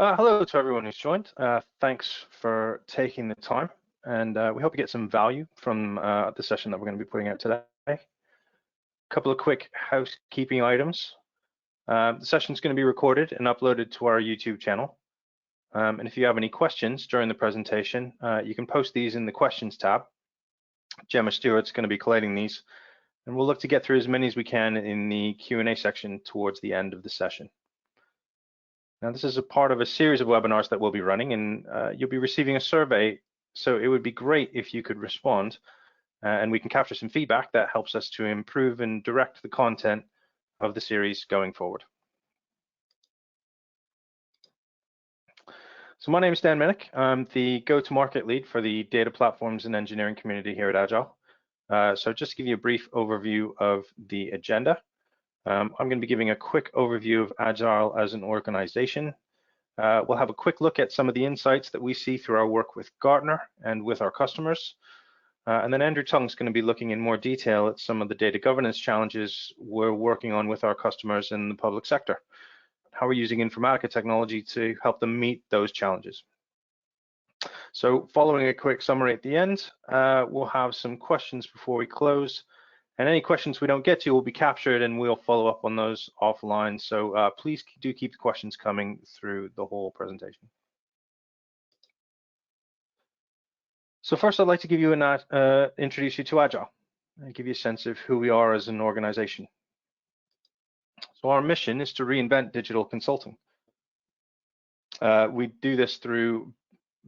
Hello to everyone who's joined. Thanks for taking the time, and we hope you get some value from the session that we're going to be putting out today. A couple of quick housekeeping items. The session is going to be recorded and uploaded to our YouTube channel. And if you have any questions during the presentation, you can post these in the questions tab. Gemma Stewart's going to be collating these, and we'll look to get through as many as we can in the Q&A section towards the end of the session. Now, this is a part of a series of webinars that we'll be running, and you'll be receiving a survey, so it would be great if you could respond, and we can capture some feedback that helps us to improve and direct the content of the series going forward. So my name is Dan Minnick. I'm the go-to-market lead for the data platforms and engineering community here at Agile. So just to give you a brief overview of the agenda. I'm going to be giving a quick overview of Agile as an organization. We'll have a quick look at some of the insights that we see through our work with Gartner and with our customers. And then Andrew Tung's going to be looking in more detail at some of the data governance challenges we're working on with our customers in the public sector. How we're using Informatica technology to help them meet those challenges. So following a quick summary at the end, we'll have some questions before we close. And any questions we don't get to will be captured and we'll follow up on those offline. So please do keep the questions coming through the whole presentation. So first, I'd like to give you introduce you to Agile and give you a sense of who we are as an organization. So our mission is to reinvent digital consulting. We do this through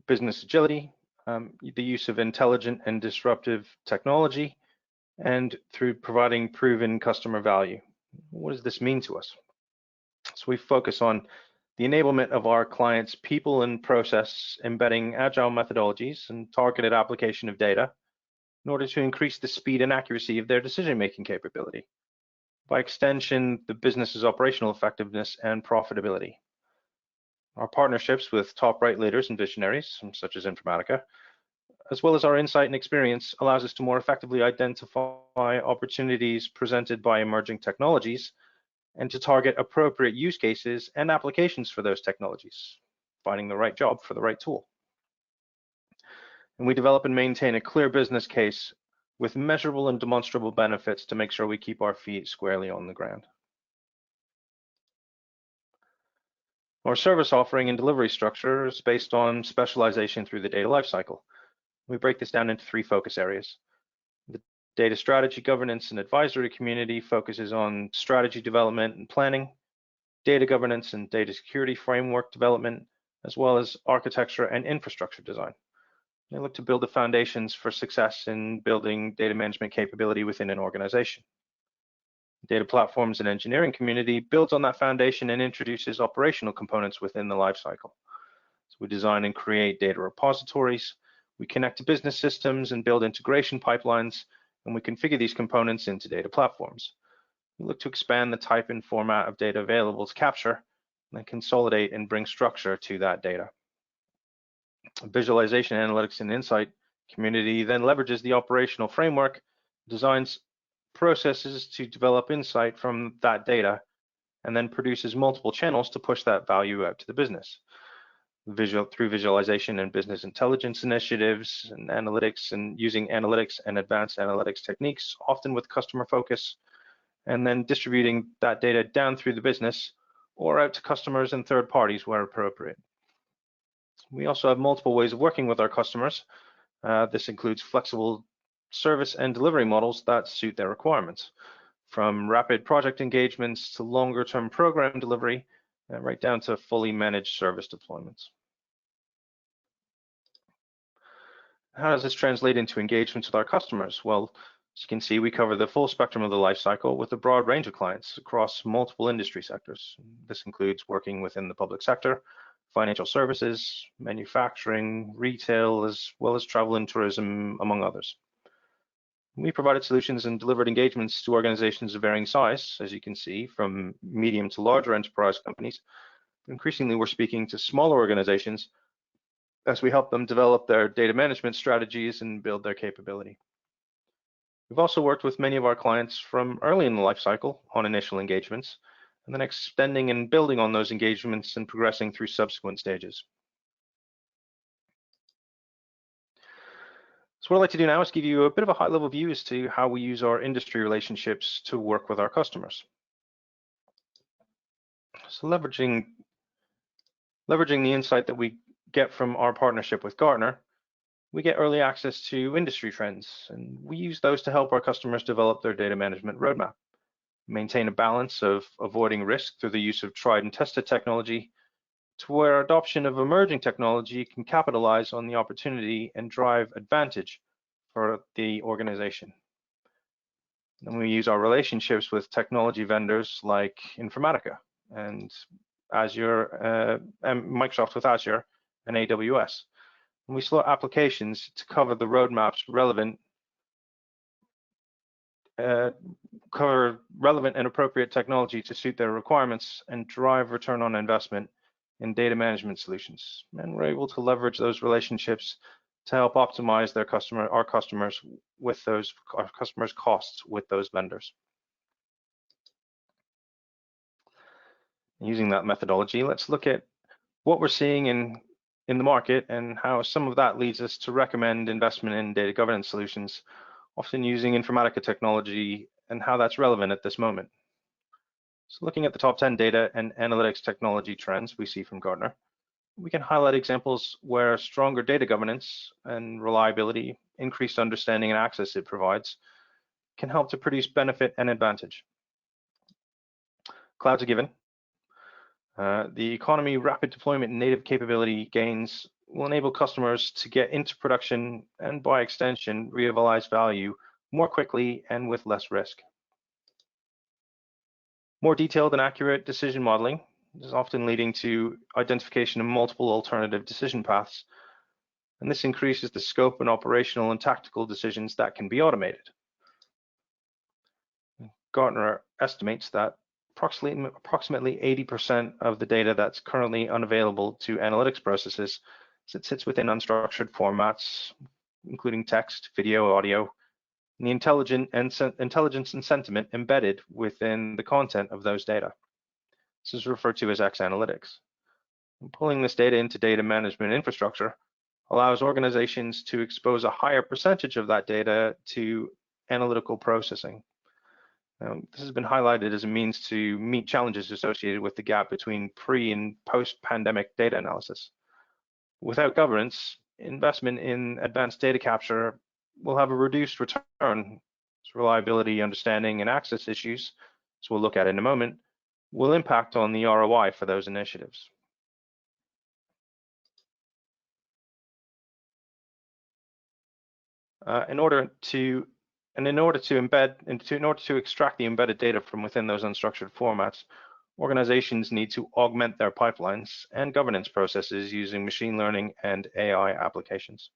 business agility, the use of intelligent and disruptive technology, and through providing proven customer value. What does this mean to us? So we focus on the enablement of our clients' people and process, embedding agile methodologies and targeted application of data in order to increase the speed and accuracy of their decision-making capability. By extension, the business's operational effectiveness and profitability. Our partnerships with top-right leaders and visionaries, such as Informatica, as well as our insight and experience, allows us to more effectively identify opportunities presented by emerging technologies and to target appropriate use cases and applications for those technologies, finding the right job for the right tool. And we develop and maintain a clear business case with measurable and demonstrable benefits to make sure we keep our feet squarely on the ground. Our service offering and delivery structure is based on specialization through the data lifecycle. We break this down into 3 focus areas. The data strategy, governance, and advisory community focuses on strategy development and planning, data governance and data security framework development, as well as architecture and infrastructure design. They look to build the foundations for success in building data management capability within an organization. Data platforms and engineering community builds on that foundation and introduces operational components within the lifecycle. So we design and create data repositories. We connect to business systems and build integration pipelines, and we configure these components into data platforms. We look to expand the type and format of data available to capture, and then consolidate and bring structure to that data. Visualization, analytics, and insight community then leverages the operational framework, designs processes to develop insight from that data, and then produces multiple channels to push that value out to the business. Through visualization and business intelligence initiatives and analytics, and using analytics and advanced analytics techniques, often with customer focus, and then distributing that data down through the business or out to customers and third parties where appropriate. We also have multiple ways of working with our customers. This includes flexible service and delivery models that suit their requirements, from rapid project engagements to longer-term program delivery, right down to fully managed service deployments. How does this translate into engagements with our customers? Well, as you can see, we cover the full spectrum of the life cycle with a broad range of clients across multiple industry sectors. This includes working within the public sector, financial services, manufacturing, retail, as well as travel and tourism, among others. We provided solutions and delivered engagements to organizations of varying size, as you can see, from medium to larger enterprise companies. Increasingly, we're speaking to smaller organizations as we help them develop their data management strategies and build their capability. We've also worked with many of our clients from early in the life cycle on initial engagements, and then extending and building on those engagements and progressing through subsequent stages. So what I'd like to do now is give you a bit of a high-level view as to how we use our industry relationships to work with our customers. So leveraging the insight that we get from our partnership with Gartner, we get early access to industry trends, and we use those to help our customers develop their data management roadmap, maintain a balance of avoiding risk through the use of tried and tested technology, to where adoption of emerging technology can capitalize on the opportunity and drive advantage for the organization. And we use our relationships with technology vendors like Informatica and Azure, and Microsoft with Azure and AWS. And we slot applications to cover the roadmaps relevant and appropriate technology to suit their requirements and drive return on investment in data management solutions. And we're able to leverage those relationships to help optimize our customers' costs with those vendors. Using that methodology, let's look at what we're seeing in the market and how some of that leads us to recommend investment in data governance solutions, often using Informatica technology, and how that's relevant at this moment. So looking at the top 10 data and analytics technology trends we see from Gartner, we can highlight examples where stronger data governance and reliability, increased understanding and access it provides, can help to produce benefit and advantage. Cloud's a given. The economy, rapid deployment, and native capability gains will enable customers to get into production and, by extension, realize value more quickly and with less risk. More detailed and accurate decision modeling is often leading to identification of multiple alternative decision paths, and this increases the scope and operational and tactical decisions that can be automated. Gartner estimates that approximately 80% of the data that's currently unavailable to analytics processes sits within unstructured formats, including text, video, audio, and the intelligence and sentiment embedded within the content of those data. This is referred to as X analytics. And pulling this data into data management infrastructure allows organizations to expose a higher percentage of that data to analytical processing. This has been highlighted as a means to meet challenges associated with the gap between pre and post-pandemic data analysis. Without governance, investment in advanced data capture will have a reduced return. So reliability, understanding, and access issues, as we'll look at in a moment, will impact on the ROI for those initiatives. In order to extract the embedded data from within those unstructured formats, organizations need to augment their pipelines and governance processes using machine learning and AI applications.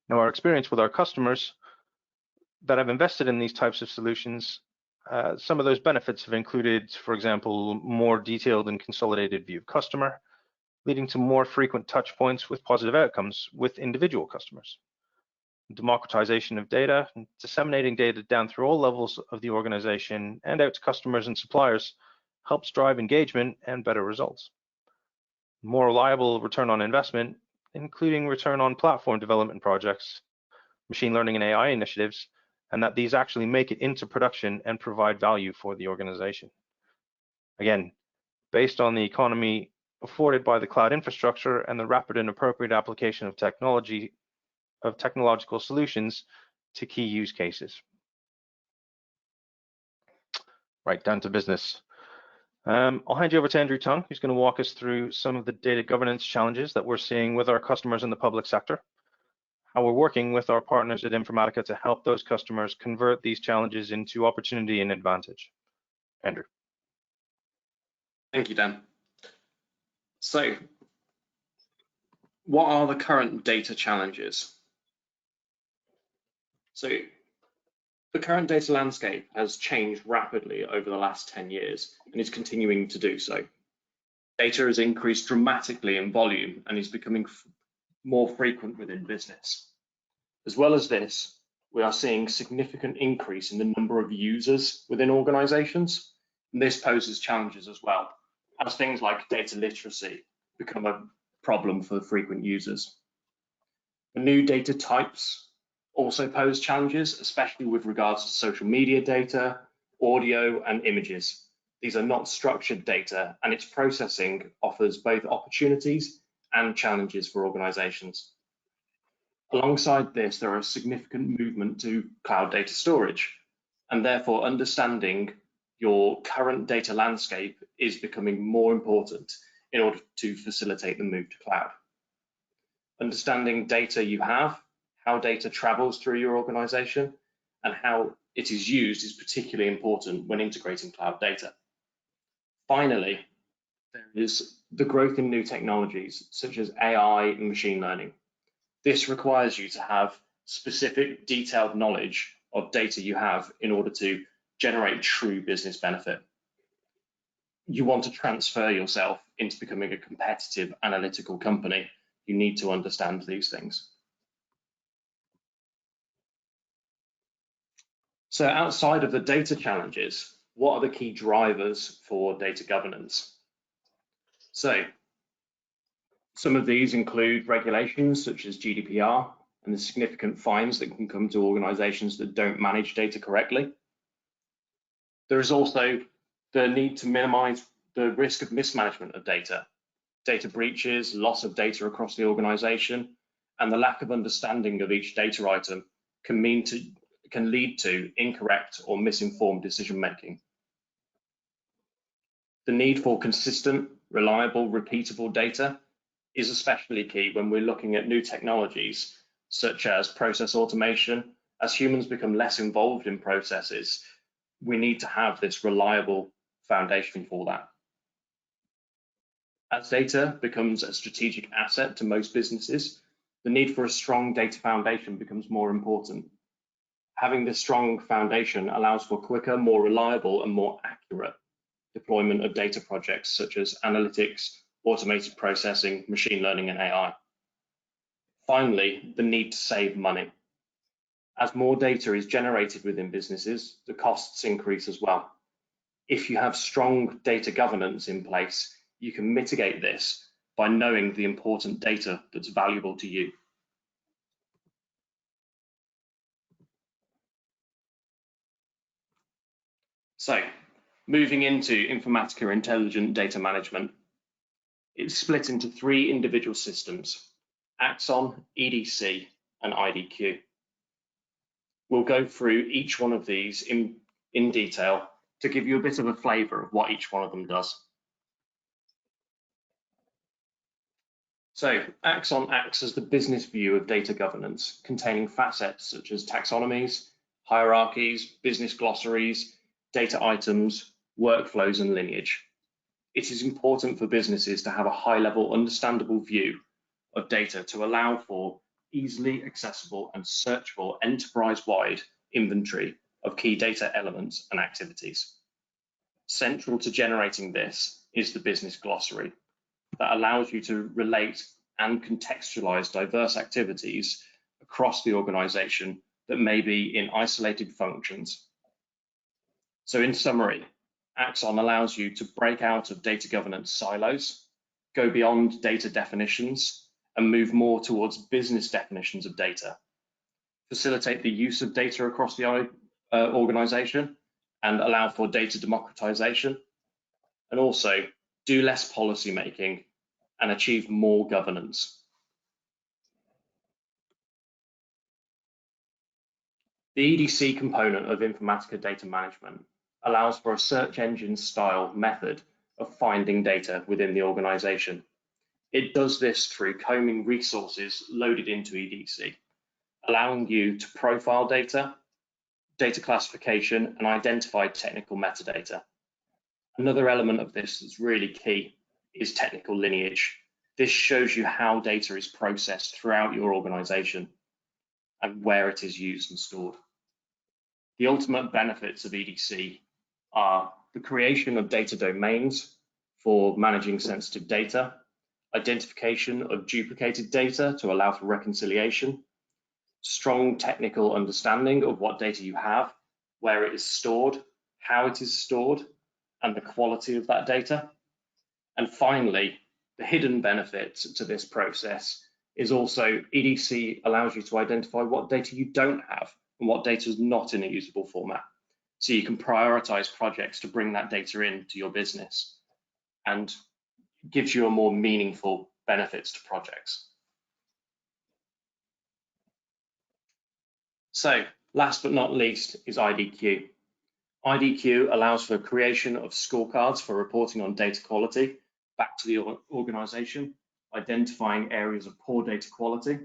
Now, our experience with our customers that have invested in these types of solutions, some of those benefits have included, for example, more detailed and consolidated view of customer, leading to more frequent touch points with positive outcomes with individual customers. Democratization of data and disseminating data down through all levels of the organization and out to customers and suppliers helps drive engagement and better results. More reliable return on investment, including return on platform development projects, machine learning and AI initiatives, and that these actually make it into production and provide value for the organization. Again, based on the economy afforded by the cloud infrastructure and the rapid and appropriate application of technological solutions to key use cases. Right, down to business. I'll hand you over to Andrew Tung, who's going to walk us through some of the data governance challenges that we're seeing with our customers in the public sector, how we're working with our partners at Informatica to help those customers convert these challenges into opportunity and advantage. Andrew. Thank you, Dan. So, what are the current data challenges? So, the current data landscape has changed rapidly over the last 10 years and is continuing to do so. Data has increased dramatically in volume and is becoming more frequent within business. As well as this, we are seeing significant increase in the number of users within organizations. And this poses challenges as well, as things like data literacy become a problem for frequent users. The new data types also pose challenges, especially with regards to social media data, audio, and images. These are not structured data, and its processing offers both opportunities and challenges for organizations. Alongside this, there are significant movement to cloud data storage, and therefore understanding your current data landscape is becoming more important in order to facilitate the move to cloud. Understanding data you have, how data travels through your organization, and how it is used is particularly important when integrating cloud data. Finally, there is the growth in new technologies such as AI and machine learning. This requires you to have specific, detailed knowledge of data you have in order to generate true business benefit. You want to transfer yourself into becoming a competitive analytical company. You need to understand these things. So outside of the data challenges, what are the key drivers for data governance? So some of these include regulations such as GDPR and the significant fines that can come to organizations that don't manage data correctly. There is also the need to minimize the risk of mismanagement of data. Data breaches, loss of data across the organization, and the lack of understanding of each data item can lead to incorrect or misinformed decision making. The need for consistent, reliable, repeatable data is especially key when we're looking at new technologies such as process automation. As humans become less involved in processes, we need to have this reliable foundation for that. As data becomes a strategic asset to most businesses, the need for a strong data foundation becomes more important. Having this strong foundation allows for quicker, more reliable, and more accurate deployment of data projects such as analytics, automated processing, machine learning, and AI. Finally, the need to save money. As more data is generated within businesses, the costs increase as well. If you have strong data governance in place, you can mitigate this by knowing the important data that's valuable to you. So, moving into Informatica Intelligent Data Management, it's split into 3 individual systems: Axon, EDC, and IDQ. We'll go through each one of these in detail to give you a bit of a flavor of what each one of them does. So, Axon acts as the business view of data governance, containing facets such as taxonomies, hierarchies, business glossaries, data items, workflows, and lineage. It is important for businesses to have a high-level, understandable view of data to allow for easily accessible and searchable enterprise-wide inventory of key data elements and activities. Central to generating this is the business glossary that allows you to relate and contextualize diverse activities across the organization that may be in isolated functions. So in summary, Axon allows you to break out of data governance silos, go beyond data definitions, and move more towards business definitions of data, facilitate the use of data across the organization, and allow for data democratization, and also do less policy making and achieve more governance. The EDC component of Informatica Data Management allows for a search engine style method of finding data within the organization. It does this through combing resources loaded into EDC, allowing you to profile data, data classification, and identify technical metadata. Another element of this that's really key is technical lineage. This shows you how data is processed throughout your organization and where it is used and stored. The ultimate benefits of EDC are the creation of data domains for managing sensitive data, identification of duplicated data to allow for reconciliation, strong technical understanding of what data you have, where it is stored, how it is stored, and the quality of that data. And finally, the hidden benefit to this process is also EDC allows you to identify what data you don't have and what data is not in a usable format. So you can prioritize projects to bring that data into your business and gives you a more meaningful benefits to projects. So last but not least is IDQ. IDQ allows for creation of scorecards for reporting on data quality back to the organization, identifying areas of poor data quality,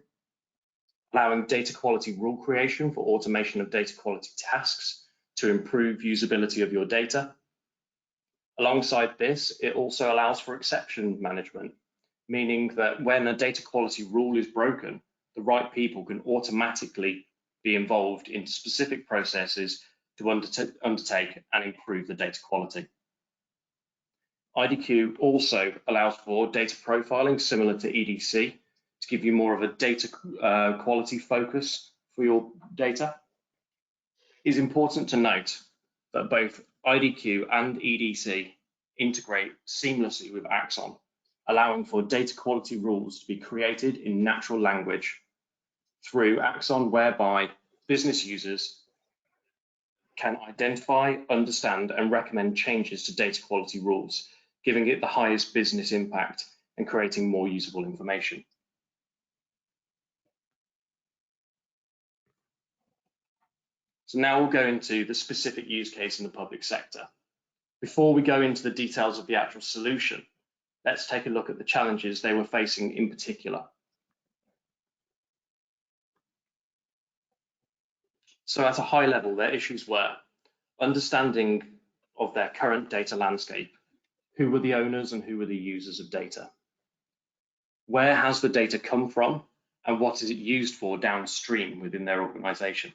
allowing data quality rule creation for automation of data quality tasks to improve usability of your data. Alongside this, it also allows for exception management, meaning that when a data quality rule is broken, the right people can automatically be involved in specific processes to undertake and improve the data quality. IDQ also allows for data profiling similar to EDC to give you more of a data quality focus for your data. It's important to note that both IDQ and EDC integrate seamlessly with Axon, allowing for data quality rules to be created in natural language through Axon, whereby business users can identify, understand, and recommend changes to data quality rules, giving it the highest business impact and creating more usable information. So now we'll go into the specific use case in the public sector. Before we go into the details of the actual solution, let's take a look at the challenges they were facing in particular. So at a high level, their issues were understanding of their current data landscape. Who were the owners and who were the users of data? Where has the data come from and what is it used for downstream within their organization?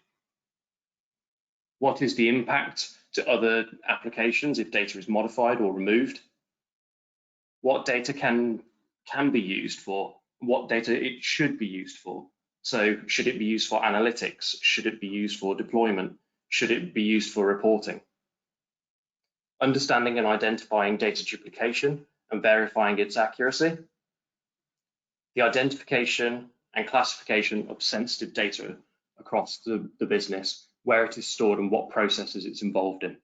What is the impact to other applications if data is modified or removed? What data can be used for? What data it should be used for? So should it be used for analytics? Should it be used for deployment? Should it be used for reporting? Understanding and identifying data duplication and verifying its accuracy. The identification and classification of sensitive data across the business, where it is stored and what processes it's involved in.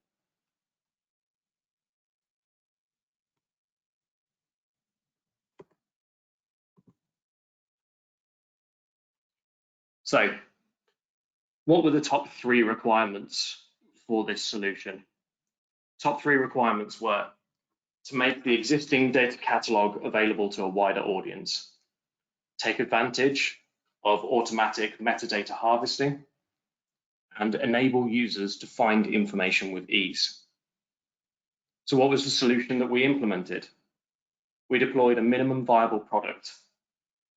So, what were the top 3 requirements for this solution? Top 3 requirements were to make the existing data catalog available to a wider audience, take advantage of automatic metadata harvesting, and enable users to find information with ease. So what was the solution that we implemented? We deployed a minimum viable product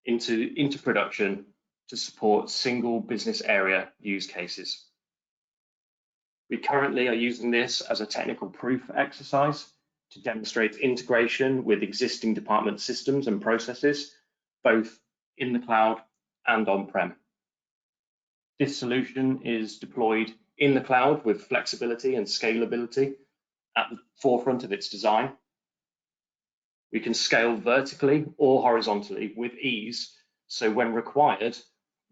into production to support single business area use cases. We currently are using this as a technical proof exercise to demonstrate integration with existing department systems and processes, both in the cloud and on-prem. This solution is deployed in the cloud with flexibility and scalability at the forefront of its design. We can scale vertically or horizontally with ease, so when required,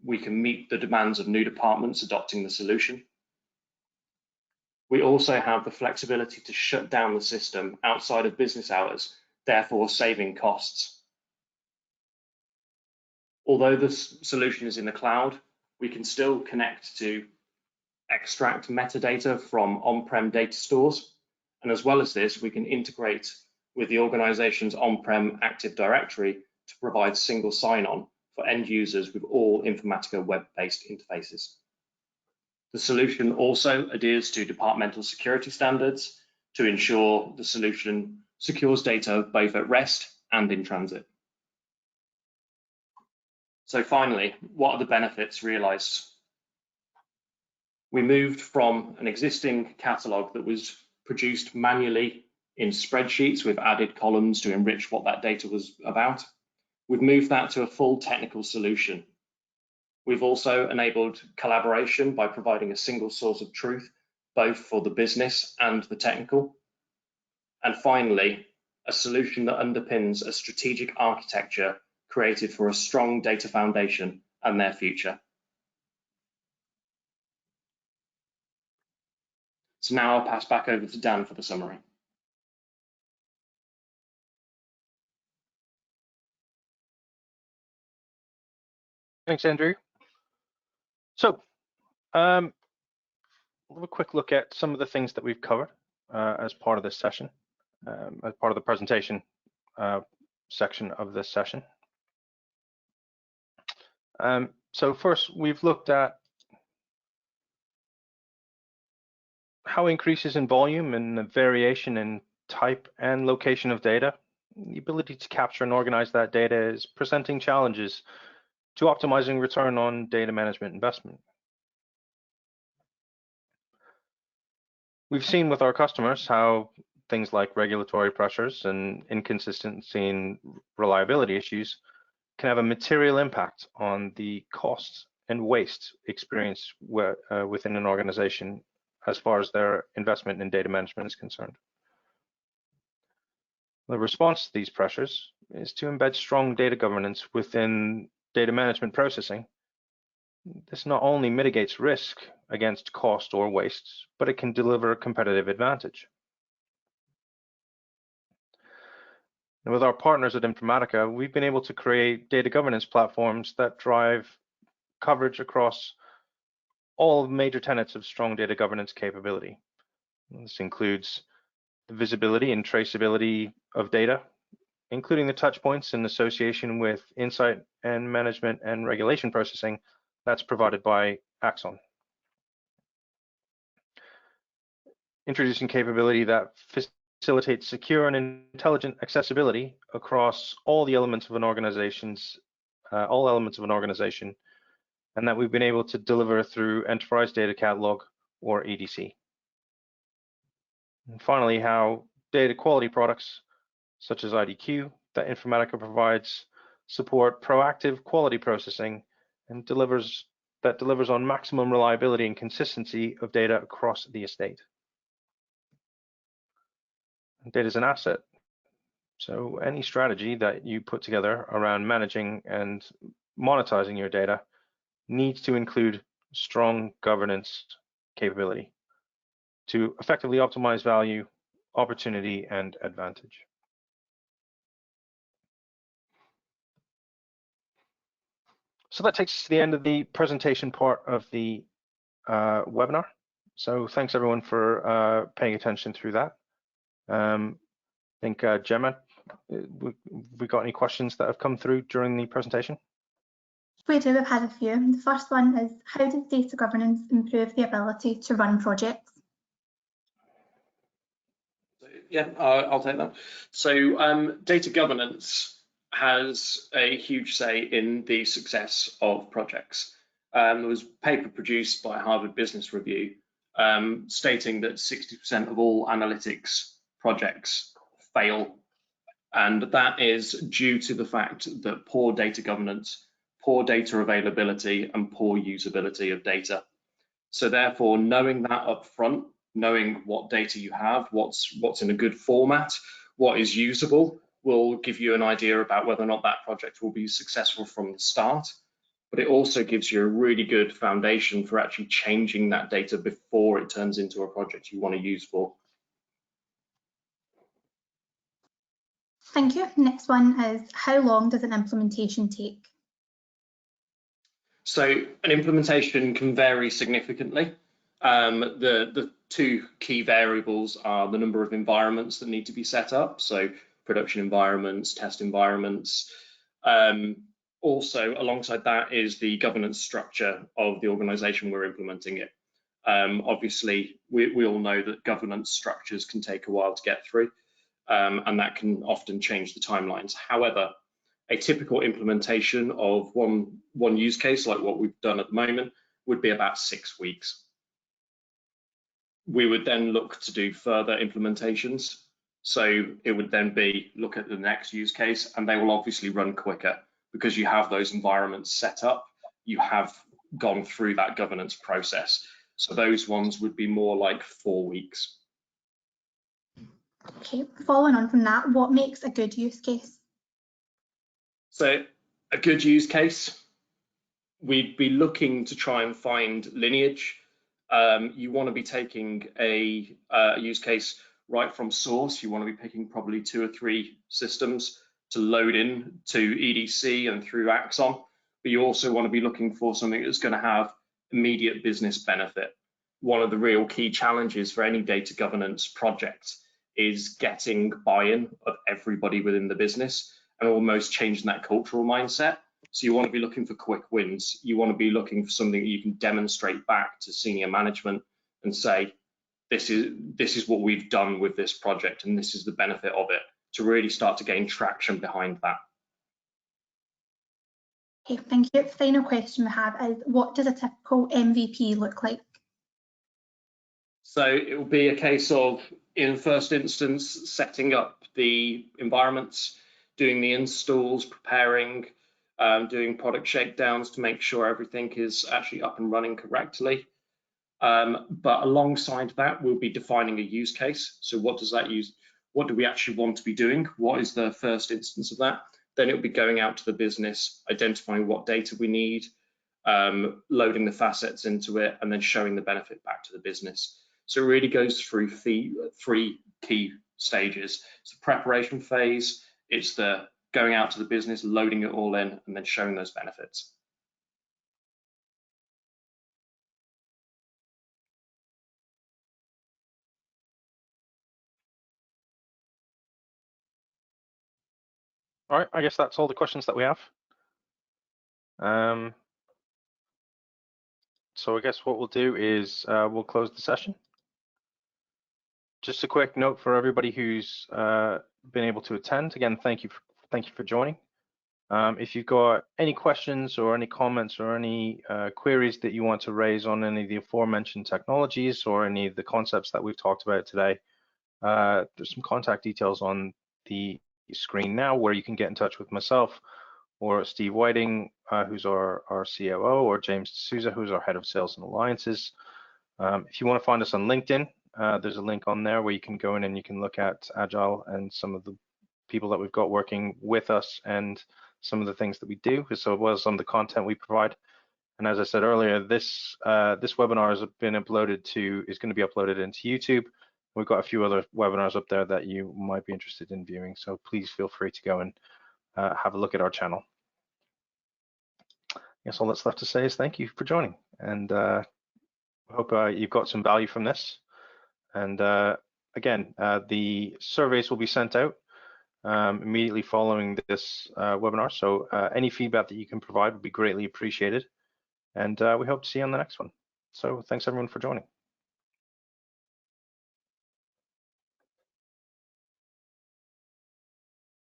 we can meet the demands of new departments adopting the solution. We also have the flexibility to shut down the system outside of business hours, therefore saving costs. Although this solution is in the cloud, we can still connect to extract metadata from on-prem data stores. And as well as this, we can integrate with the organization's on-prem Active Directory to provide single sign-on for end users with all Informatica web-based interfaces. The solution also adheres to departmental security standards to ensure the solution secures data both at rest and in transit. So finally, what are the benefits realized? We moved from an existing catalog that was produced manually in spreadsheets with added columns to enrich what that data was about. We've moved that to a full technical solution We've also enabled collaboration by providing a single source of truth, both for the business and the technical. And finally, a solution that underpins a strategic architecture created for a strong data foundation and their future. So now I'll pass back over to Dan for the summary. Thanks, Andrew. So, we'll have a quick look at some of the things that we've covered as part of this session, as part of the presentation section of this session. So first, we've looked at how increases in volume and the variation in type and location of data, the ability to capture and organize that data is presenting challenges to optimizing return on data management investment. We've seen with our customers how things like regulatory pressures and inconsistency in reliability issues can have a material impact on the costs and waste experienced within an organization as far as their investment in data management is concerned. The response to these pressures is to embed strong data governance within data management processing. This not only mitigates risk against cost or waste, but it can deliver a competitive advantage. And with our partners at Informatica, we've been able to create data governance platforms that drive coverage across all major tenets of strong data governance capability. This includes the visibility and traceability of data, including the touch points in association with insight and management and regulation processing that's provided by Axon. Introducing capability that facilitates secure and intelligent accessibility across all elements of an organization, and that we've been able to deliver through Enterprise Data Catalog or EDC. And finally, how data quality products such as IDQ that Informatica provides support proactive quality processing and delivers on maximum reliability and consistency of data across the estate. Data is an asset. So any strategy that you put together around managing and monetizing your data needs to include strong governance capability to effectively optimize value, opportunity, and advantage. So that takes us to the end of the presentation part of the webinar. So thanks everyone for paying attention through that. I think Gemma, we got any questions that have come through during the presentation? We do, we've had a few. The first one is, how does data governance improve the ability to run projects? Yeah, I'll take that. So data governance has a huge say in the success of projects. There was a paper produced by Harvard Business Review stating that 60% of all analytics projects fail, and that is due to the fact that poor data governance, poor data availability, and poor usability of data. So therefore, knowing that up front, knowing what data you have, what's in a good format, what is usable, will give you an idea about whether or not that project will be successful from the start. But it also gives you a really good foundation for actually changing that data before it turns into a project you want to use for. Thank you. Next one is, how long does an implementation take? So an implementation can vary significantly. The two key variables are the number of environments that need to be set up, so production environments, test environments. Also, alongside that is the governance structure of the organization we're implementing it. Obviously, we all know that governance structures can take a while to get through, and that can often change the timelines. However, a typical implementation of one use case, like what we've done at the moment, would be about 6 weeks. We would then look to do further implementations. So it would then be look at the next use case, and they will obviously run quicker because you have those environments set up. you have gone through that governance process. So those ones would be more like 4 weeks. Okay, following on from that, what makes a good use case? So a good use case, we'd be looking to try and find lineage. You want to be taking a use case right from source. You want to be picking probably 2 or 3 systems to load in to EDC and through Axon, but you also want to be looking for something that's going to have immediate business benefit. One of the real key challenges for any data governance project is getting buy-in of everybody within the business and almost changing that cultural mindset. So you want to be looking for quick wins. You want to be looking for something that you can demonstrate back to senior management and say, this is what we've done with this project and this is the benefit of it, to really start to gain traction behind that. Okay, thank you. The final question we have is, what does a typical MVP look like? So it will be a case of, in first instance, setting up the environments, doing the installs, preparing, doing product shakedowns to make sure everything is actually up and running correctly. But alongside that, we'll be defining a use case. So what does that use? What do we actually want to be doing? What is the first instance of that? Then it'll be going out to the business, identifying what data we need, loading the facets into it, and then showing the benefit back to the business. So it really goes through 3 key stages. It's the preparation phase, it's the going out to the business, loading it all in, and then showing those benefits. All right, I guess that's all the questions that we have. So I guess what we'll do is we'll close the session. Just a quick note for everybody who's been able to attend. Again, thank you for joining. If you've got any questions or any comments or any queries that you want to raise on any of the aforementioned technologies or any of the concepts that we've talked about today, there's some contact details on the screen now where you can get in touch with myself or Steve Whiting, who's our COO, or James D'Souza, who's our Head of Sales and Alliances. If you want to find us on LinkedIn, there's a link on there where you can go in and you can look at Agile and some of the people that we've got working with us and some of the things that we do, as well as some of the content we provide. And as I said earlier, this webinar is going to be uploaded into YouTube. We've got a few other webinars up there that you might be interested in viewing, so please feel free to go and have a look at our channel. I guess all that's left to say is thank you for joining, and I hope you've got some value from this. And again, the surveys will be sent out immediately following this webinar, so any feedback that you can provide would be greatly appreciated, and we hope to see you on the next one. So thanks everyone for joining.